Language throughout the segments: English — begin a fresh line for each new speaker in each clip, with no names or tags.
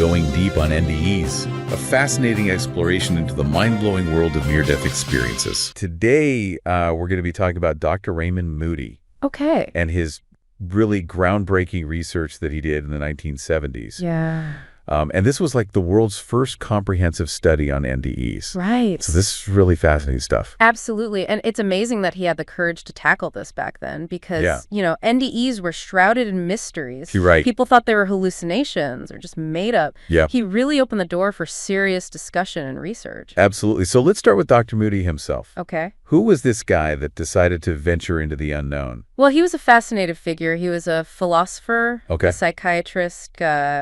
Going Deep on NDEs, a fascinating exploration into the mind-blowing world of near-death experiences. Today, we're going to be talking about Dr. Raymond Moody.
Okay.
And his really groundbreaking research that he did in the 1970s.
Yeah.
And this was like the world's first comprehensive study on NDEs.
Right.
So this is really fascinating stuff.
Absolutely. And it's amazing that he had the courage to tackle this back then because,
Yeah.
NDEs were shrouded in mysteries.
You're right.
People thought they were hallucinations or just made up.
Yeah.
He really opened the door for serious discussion and research.
Absolutely. So let's start with Dr. Moody himself.
Okay.
Who was this guy that decided to venture into the unknown?
Well, he was a fascinating figure. He was a philosopher,
Okay.
a psychiatrist,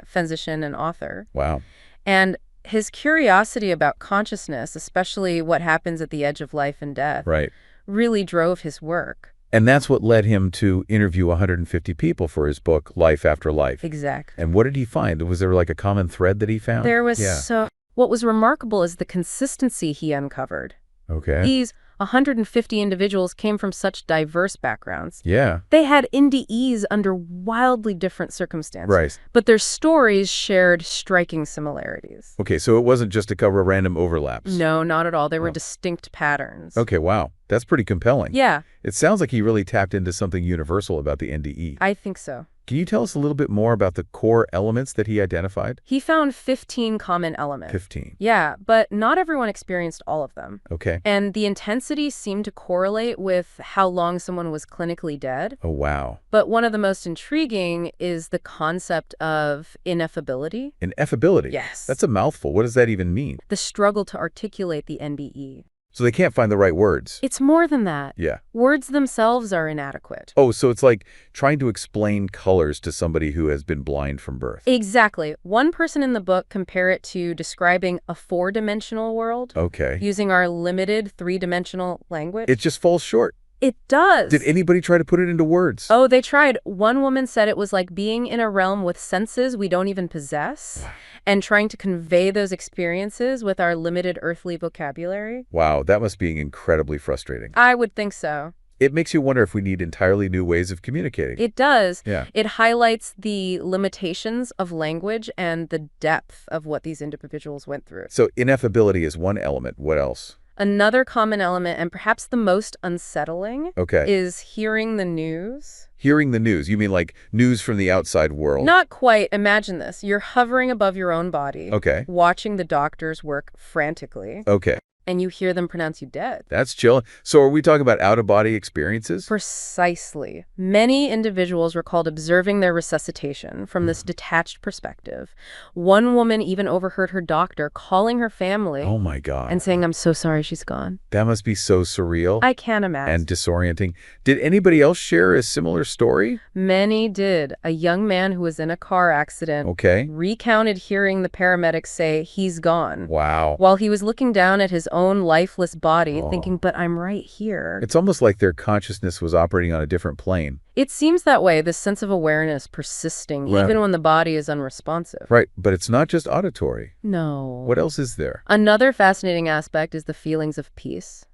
physician, and author.
Wow.
And his curiosity about consciousness, especially what happens at the edge of life and death,
Right.
really drove his work.
And that's what led him to interview 150 people for his book, Life After Life.
Exactly.
And what did he find? Was there like a common thread that he found?
There was
Yeah.
what was remarkable is the consistency he uncovered.
Okay.
These 150 individuals came from such diverse backgrounds.
Yeah.
They had NDEs under wildly different circumstances.
Right.
But their stories shared striking similarities.
Okay, so it wasn't just to cover random overlaps.
No, not at all. There were
Oh.
distinct patterns.
Okay, wow. That's pretty compelling.
Yeah,
It sounds like he really tapped into something universal about the NDE.
I think so.
Can you tell us a little bit more about the core elements that he identified?
He found 15 common elements.
15.
Yeah, but not everyone experienced all of them.
Okay.
And the intensity seemed to correlate with how long someone was clinically dead.
Oh, wow.
But one of the most intriguing is the concept of ineffability.
Ineffability.
Yes.
That's a mouthful. What does that even mean?
The struggle to articulate the NDE.
So they can't find the right words.
It's more than that.
Yeah.
Words themselves are inadequate.
Oh, so it's like trying to explain colors to somebody who has been blind from birth.
Exactly. One person in the book compared it to describing a four-dimensional world
Okay.
using our limited three-dimensional language.
It just falls short.
It does.
Did anybody try to put it into words?
Oh, they tried. One woman said it was like being in a realm with senses we don't even possess and trying to convey those experiences with our limited earthly vocabulary.
Wow, that must be incredibly frustrating.
I would think so.
It makes you wonder if we need entirely new ways of communicating.
It does.
Yeah.
It highlights the limitations of language and the depth of what these individuals went through.
So ineffability is one element. What else?
Another common element, and perhaps the most unsettling,
Okay.
is hearing the news.
Hearing the news. You mean like news from the outside world?
Not quite. Imagine this. You're hovering above your own body,
Okay.
watching the doctors work frantically,
Okay.
and you hear them pronounce you dead.
That's chill. So are we talking about out-of-body experiences?
Precisely. Many individuals recalled observing their resuscitation from this detached perspective. One woman even overheard her doctor calling her family
Oh my God.
and saying, "I'm so sorry she's gone."
That must be so surreal
I can't imagine.
and disorienting. Did anybody else share a similar story?
Many did. A young man who was in a car accident
Okay.
recounted hearing the paramedics say he's gone
Wow.
while he was looking down at his own lifeless body,
Oh.
thinking, but I'm right here.
It's almost like their consciousness was operating on a different plane.
It seems that way, this sense of awareness persisting,
Right.
even when the body is unresponsive.
Right, but it's not just auditory.
No.
What else is there?
Another fascinating aspect is the feelings of peace.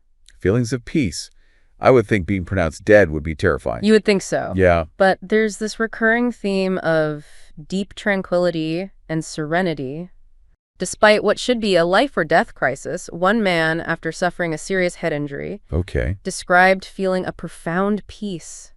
Feelings of peace. I would think being pronounced dead would be terrifying.
You would think so.
Yeah.
But there's this recurring theme of deep tranquility and serenity. Despite what should be a life or death crisis, one man, after suffering a serious head injury,
Okay.
described feeling a profound peace,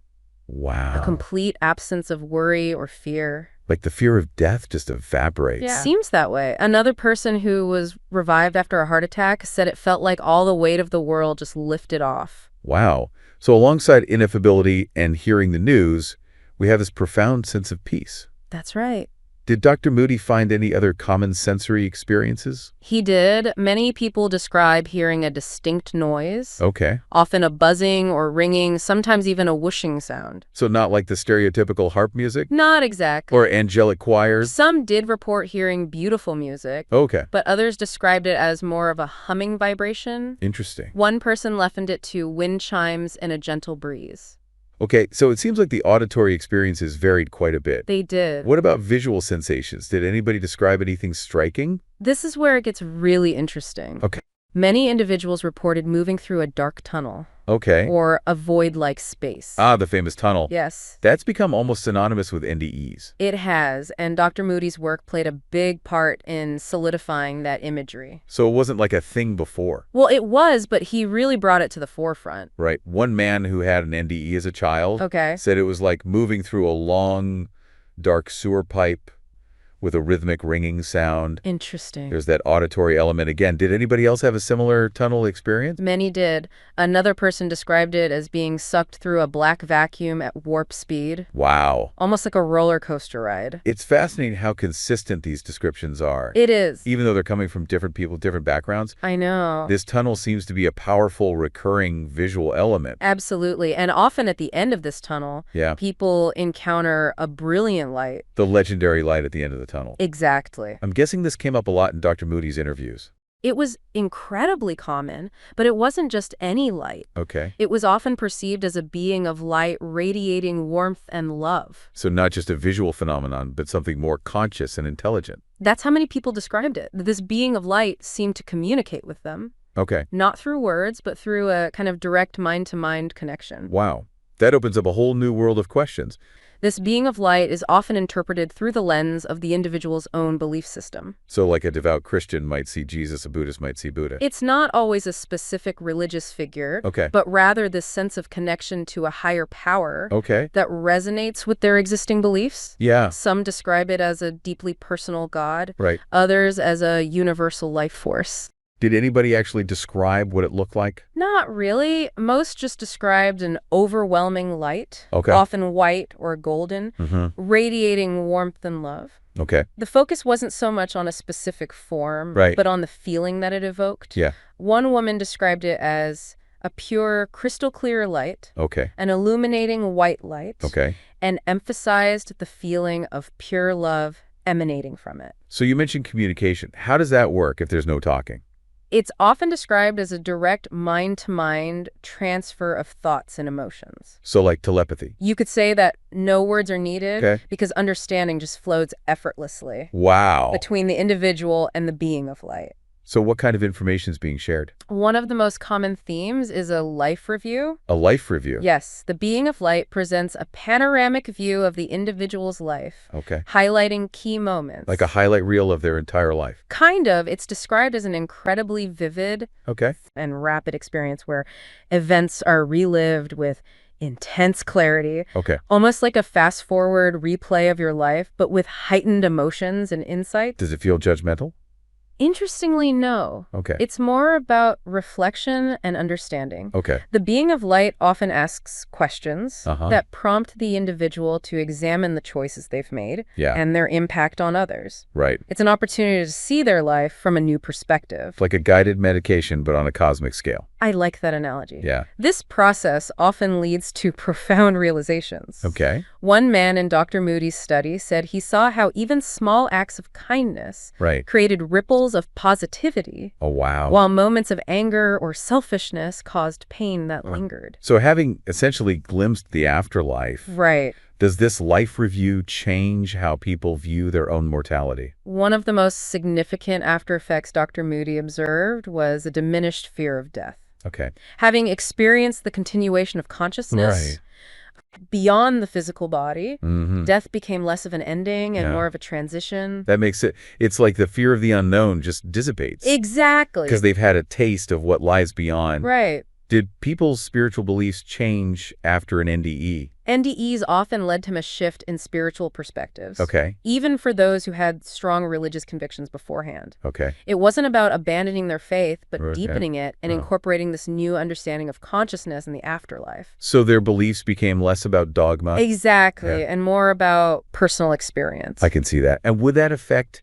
Wow.
a complete absence of worry or fear.
Like the fear of death just evaporates.
Yeah. Seems that way. Another person who was revived after a heart attack said it felt like all the weight of the world just lifted off.
Wow. So alongside ineffability and hearing the news, we have this profound sense of peace.
That's right.
Did Dr. Moody find any other common sensory experiences?
He did. Many people describe hearing a distinct noise,
Okay.
often a buzzing or ringing, sometimes even a whooshing sound.
So not like the stereotypical harp music?
Not exactly.
Or angelic choirs?
Some did report hearing beautiful music,
Okay.
but others described it as more of a humming vibration.
Interesting.
One person likened it to wind chimes and a gentle breeze.
Okay, so it seems like the auditory experiences varied quite a bit.
They did.
What about visual sensations? Did anybody describe anything striking?
This is where it gets really interesting.
Okay.
Many individuals reported moving through a dark tunnel
Okay.
or a void-like space.
Ah, the famous tunnel.
Yes,
That's become almost synonymous with NDEs.
it has, and Dr. Moody's work played a big part in solidifying that imagery.
So it wasn't like a thing before,
Well, it was, but he really brought it to the forefront.
right? One man who had an NDE as a child
Okay.
said it was like moving through a long, dark sewer pipe with a rhythmic ringing sound.
Interesting.
There's that auditory element again. Did anybody else have a similar tunnel experience?
Many did. Another person described it as being sucked through a black vacuum at warp speed,
Wow.
almost like a roller coaster ride.
It's fascinating how consistent these descriptions are.
It is.
Even though they're coming from different people, different backgrounds,
I know.
this tunnel seems to be a powerful, recurring visual element.
Absolutely. And often at the end of this tunnel,
Yeah.
people encounter a brilliant light.
The legendary light at the end of the tunnel.
Exactly.
I'm guessing this came up a lot in Dr. Moody's interviews.
It was incredibly common, but it wasn't just any light.
Okay.
It was often perceived as a being of light radiating warmth and love.
So not just a visual phenomenon, but something more conscious and intelligent.
That's how many people described it. This being of light seemed to communicate with them,
Okay.
not through words, but through a kind of direct mind-to-mind connection.
Wow. That opens up a whole new world of questions.
This being of light is often interpreted through the lens of the individual's own belief system.
So like a devout Christian might see Jesus, a Buddhist might see Buddha.
It's not always a specific religious figure,
Okay.
but rather this sense of connection to a higher power
Okay.
that resonates with their existing beliefs.
Yeah.
Some describe it as a deeply personal God,
Right.
others as a universal life force.
Did anybody actually describe what it looked like?
Not really. Most just described an overwhelming light,
Okay.
often white or golden,
Mm-hmm.
radiating warmth and love.
Okay.
The focus wasn't so much on a specific form,
Right.
but on the feeling that it evoked.
Yeah.
One woman described it as a pure, crystal clear light,
Okay.
an illuminating white light,
Okay.
and emphasized the feeling of pure love emanating from it.
So you mentioned communication. How does that work if there's no talking?
It's often described as a direct mind-to-mind transfer of thoughts and emotions.
So like telepathy.
You could say that no words are needed
Okay.
because understanding just flows effortlessly
Wow.
between the individual and the being of light.
So what kind of information is being shared?
One of the most common themes is a life review.
A life review.
Yes, the being of light presents a panoramic view of the individual's life,
Okay.
highlighting key moments.
Like a highlight reel of their entire life.
Kind of. It's described as an incredibly vivid
Okay.
and rapid experience where events are relived with intense clarity,
Okay.
almost like a fast-forward replay of your life, but with heightened emotions and insight.
Does it feel judgmental?
Interestingly, no.
Okay.
It's more about reflection and understanding.
Okay.
The being of light often asks questions
Uh-huh.
that prompt the individual to examine the choices they've made
Yeah.
and their impact on others.
Right.
It's an opportunity to see their life from a new perspective.
It's like a guided medication, but on a cosmic scale.
I like that analogy.
Yeah.
This process often leads to profound realizations.
Okay.
One man in Dr. Moody's study said he saw how even small acts of kindness
Right.
created ripples of positivity,
Oh, wow.
while moments of anger or selfishness caused pain that lingered.
So having essentially glimpsed the afterlife,
Right.
does this life review change how people view their own mortality?
One of the most significant after effects Dr. Moody observed was a diminished fear of death.
Okay.
Having experienced the continuation of consciousness beyond the physical body,
Mm-hmm.
death became less of an ending and
Yeah.
more of a transition.
That makes it's like the fear of the unknown just dissipates.
Exactly.
Because they've had a taste of what lies beyond.
Right.
Did people's spiritual beliefs change after an NDE?
NDEs often led to a shift in spiritual perspectives.
Okay.
Even for those who had strong religious convictions beforehand.
Okay.
It wasn't about abandoning their faith, but
Okay.
deepening it and
Oh.
incorporating this new understanding of consciousness and the afterlife.
So their beliefs became less about dogma?
Exactly,
Yeah.
and more about personal experience.
I can see that. And would that affect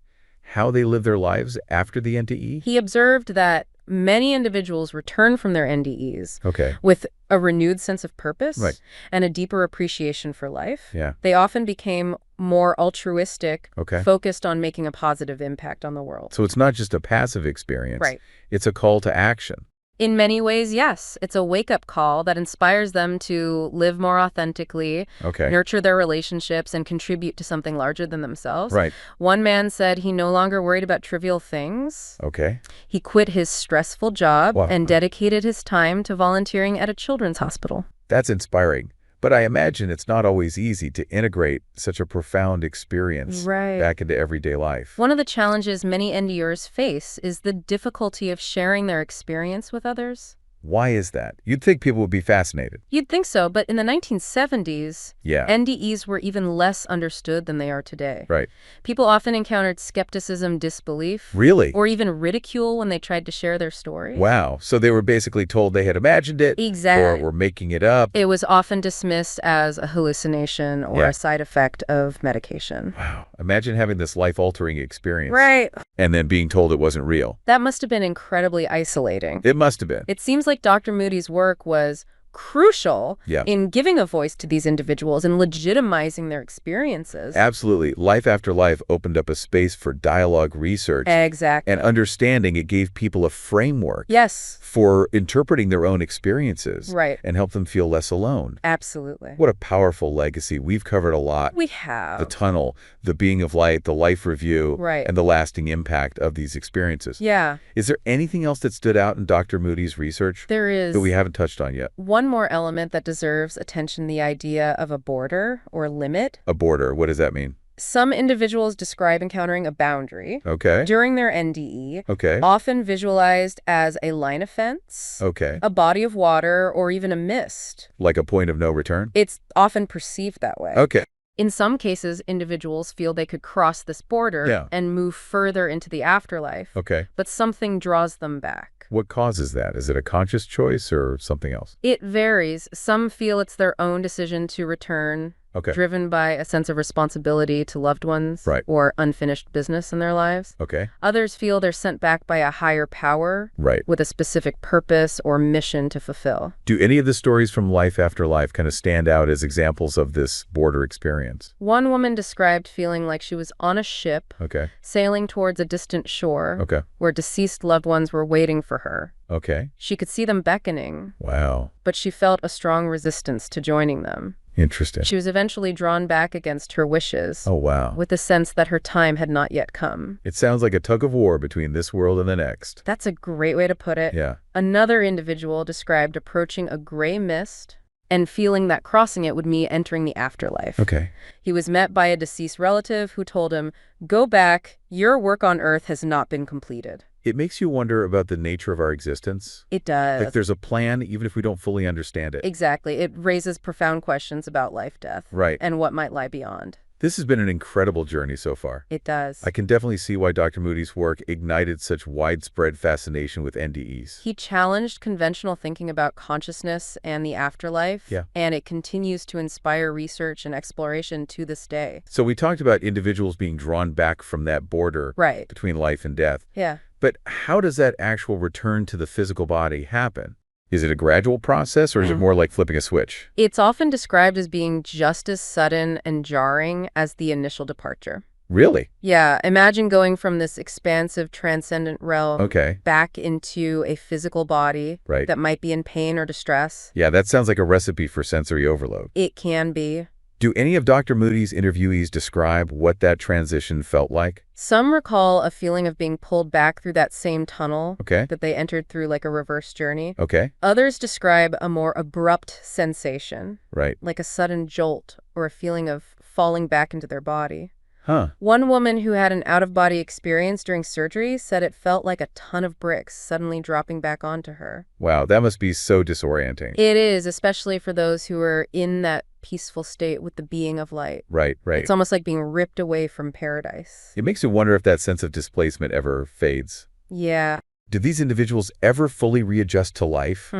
how they live their lives after the NDE?
He observed that many individuals return from their NDEs
Okay.
with a renewed sense of purpose
Right.
and a deeper appreciation for life.
Yeah.
They often became more altruistic,
Okay.
focused on making a positive impact on the world.
So it's not just a passive experience.
Right.
It's a call to action.
In many ways, yes. It's a wake-up call that inspires them to live more authentically,
Okay.
nurture their relationships, and contribute to something larger than themselves.
Right.
One man said he no longer worried about trivial things.
Okay.
He quit his stressful job
Wow.
and dedicated his time to volunteering at a children's hospital.
That's inspiring. But I imagine it's not always easy to integrate such a profound experience
Right.
back into everyday life.
One of the challenges many NDers face is the difficulty of sharing their experience with others.
Why is that? You'd think people would be fascinated.
You'd think so, but in the 1970s,
Yeah.
NDEs were even less understood than they are today.
Right.
People often encountered skepticism, disbelief,
Really?
or even ridicule when they tried to share their story.
Wow. So they were basically told they had imagined it
Exactly.
or were making it up.
It was often dismissed as a hallucination or
Yeah.
a side effect of medication.
Wow. Imagine having this life-altering experience.
Right.
And then being told it wasn't real.
That must have been incredibly isolating.
It must have been.
It seems like Dr. Moody's work was crucial
Yeah.
in giving a voice to these individuals and legitimizing their experiences.
Absolutely. Life After Life opened up a space for dialogue research
Exactly.
and understanding. It gave people a framework
Yes.
for interpreting their own experiences
Right.
and help them feel less alone.
Absolutely.
What a powerful legacy. We've covered a lot.
We have.
The tunnel, the being of light, the life review,
Right.
and the lasting impact of these experiences.
Yeah,
Is there anything else that stood out in Dr. Moody's research
there is
that we haven't touched on yet?
one more element that deserves attention, the idea of a border or limit.
A border, what does that mean?
Some individuals describe encountering a boundary
Okay.
during their NDE,
Okay.
often visualized as a line of fence,
Okay.
a body of water, or even a mist.
Like a point of no return?
It's often perceived that way.
Okay.
In some cases, individuals feel they could cross this border
Yeah.
and move further into the afterlife,
Okay.
but something draws them back.
What causes that? Is it a conscious choice or something else?
It varies. Some feel it's their own decision to return,
Okay.
driven by a sense of responsibility to loved ones
Right.
or unfinished business in their lives.
Okay.
Others feel they're sent back by a higher power
Right.
with a specific purpose or mission to fulfill.
Do any of the stories from Life After Life kind of stand out as examples of this border experience?
One woman described feeling like she was on a ship
Okay.
sailing towards a distant shore
Okay.
where deceased loved ones were waiting for her.
Okay.
She could see them beckoning,
Wow.
but she felt a strong resistance to joining them.
Interesting.
She was eventually drawn back against her wishes,
Oh, wow.
with the sense that her time had not yet come.
It sounds like a tug of war between this world and the next.
That's a great way to put it.
Yeah.
Another individual described approaching a gray mist and feeling that crossing it would mean entering the afterlife.
Okay.
He was met by a deceased relative who told him, "Go back, your work on Earth has not been completed."
It makes you wonder about the nature of our existence.
It does.
Like there's a plan, even if we don't fully understand it.
Exactly. It raises profound questions about life, death,
Right.
and what might lie beyond.
This has been an incredible journey so far.
It does.
I can definitely see why Dr. Moody's work ignited such widespread fascination with NDEs.
He challenged conventional thinking about consciousness and the afterlife,
Yeah.
and it continues to inspire research and exploration to this day.
So we talked about individuals being drawn back from that border
Right.
between life and death.
Yeah.
But how does that actual return to the physical body happen? Is it a gradual process or is it more like flipping a switch?
It's often described as being just as sudden and jarring as the initial departure.
Really?
Yeah, imagine going from this expansive, transcendent realm
Okay.
back into a physical body
Right.
that might be in pain or distress.
Yeah, that sounds like a recipe for sensory overload.
It can be.
Do any of Dr. Moody's interviewees describe what that transition felt like?
Some recall a feeling of being pulled back through that same tunnel
Okay.
that they entered through, like a reverse journey.
Okay.
Others describe a more abrupt sensation,
Right.
like a sudden jolt or a feeling of falling back into their body.
Huh.
One woman who had an out-of-body experience during surgery said it felt like a ton of bricks suddenly dropping back onto her.
Wow, that must be so disorienting.
It is, especially for those who are in that peaceful state with the being of light.
Right, right.
It's almost like being ripped away from paradise.
It makes you wonder if that sense of displacement ever fades.
Yeah.
Did these individuals ever fully readjust to life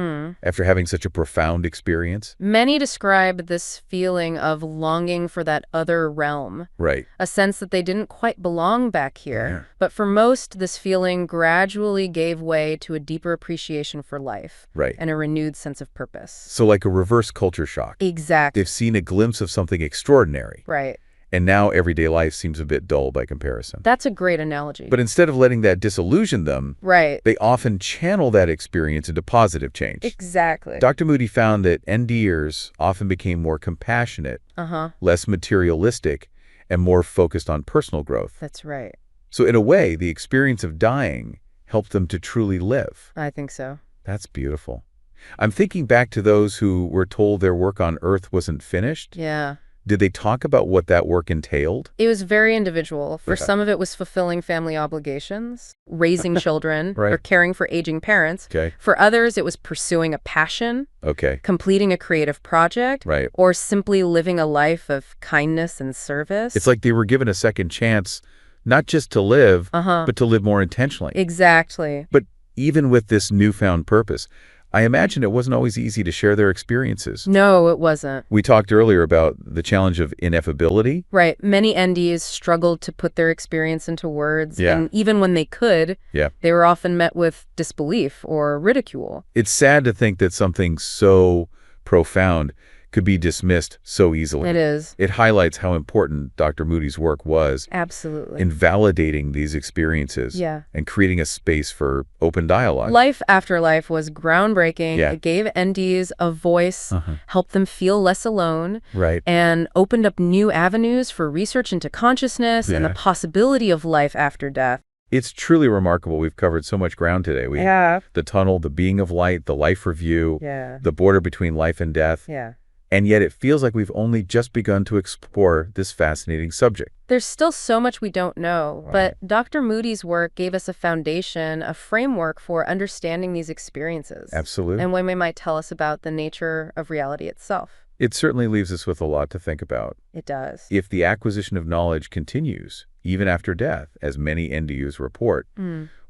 after having such a profound experience?
Many describe this feeling of longing for that other realm,
Right.
a sense that they didn't quite belong back here.
Yeah.
But for most, this feeling gradually gave way to a deeper appreciation for life
Right.
and a renewed sense of purpose.
So like a reverse culture shock.
Exactly.
They've seen a glimpse of something extraordinary.
Right.
And now everyday life seems a bit dull by comparison.
That's a great analogy.
But instead of letting that disillusion them,
right.
they often channel that experience into positive change.
Exactly.
Dr. Moody found that NDers often became more compassionate, less materialistic, and more focused on personal growth.
That's right.
So in a way, the experience of dying helped them to truly live.
I think so.
That's beautiful. I'm thinking back to those who were told their work on Earth wasn't finished.
Yeah.
Did they talk about what that work entailed?
It was very individual. For some of it was fulfilling family obligations, raising children,
Right.
or caring for aging parents.
Okay.
For others, it was pursuing a passion,
Okay.
completing a creative project,
Right.
or simply living a life of kindness and service.
It's like they were given a second chance, not just to live, but to live more intentionally.
Exactly.
But even with this newfound purpose, I imagine it wasn't always easy to share their experiences.
No, it wasn't.
We talked earlier about the challenge of ineffability.
Right. Many NDs struggled to put their experience into words.
Yeah.
And even when they could, they were often met with disbelief or ridicule.
It's sad to think that something so profound could be dismissed so easily.
It is.
It highlights how important Dr. Moody's work was
Absolutely.
in validating these experiences and creating a space for open dialogue.
Life Afterlife was groundbreaking.
Yeah.
It gave NDs a voice, helped them feel less alone,
Right.
and opened up new avenues for research into consciousness and the possibility of life after death.
It's truly remarkable. We've covered so much ground today. We have the tunnel, the being of light, the life review, the border between life and death. And yet it feels like we've only just begun to explore this fascinating subject.
There's still so much we don't know, but Dr. Moody's work gave us a foundation, a framework for understanding these experiences.
Absolutely.
And when we might tell us about the nature of reality itself.
It certainly leaves us with a lot to think about.
It does.
If the acquisition of knowledge continues, even after death, as many NDUs report,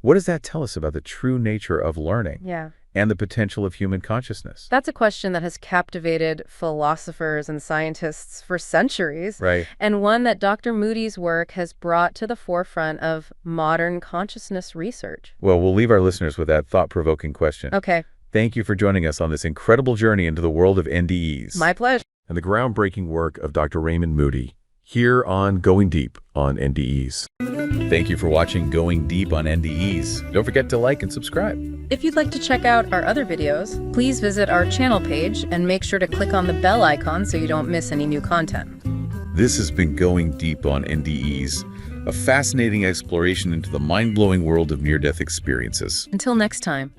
what does that tell us about the true nature of learning? And the potential of human consciousness?
That's a question that has captivated philosophers and scientists for centuries.
Right.
And one that Dr. Moody's work has brought to the forefront of modern consciousness research.
Well, we'll leave our listeners with that thought-provoking question.
Okay.
Thank you for joining us on this incredible journey into the world of NDEs.
My pleasure.
And the groundbreaking work of Dr. Raymond Moody, here on Going Deep on NDEs. Thank you for watching Going Deep on NDEs. Don't forget to like and subscribe.
If you'd like to check out our other videos, please visit our channel page and make sure to click on the bell icon so you don't miss any new content.
This has been Going Deep on NDEs, a fascinating exploration into the mind-blowing world of near-death experiences.
Until next time.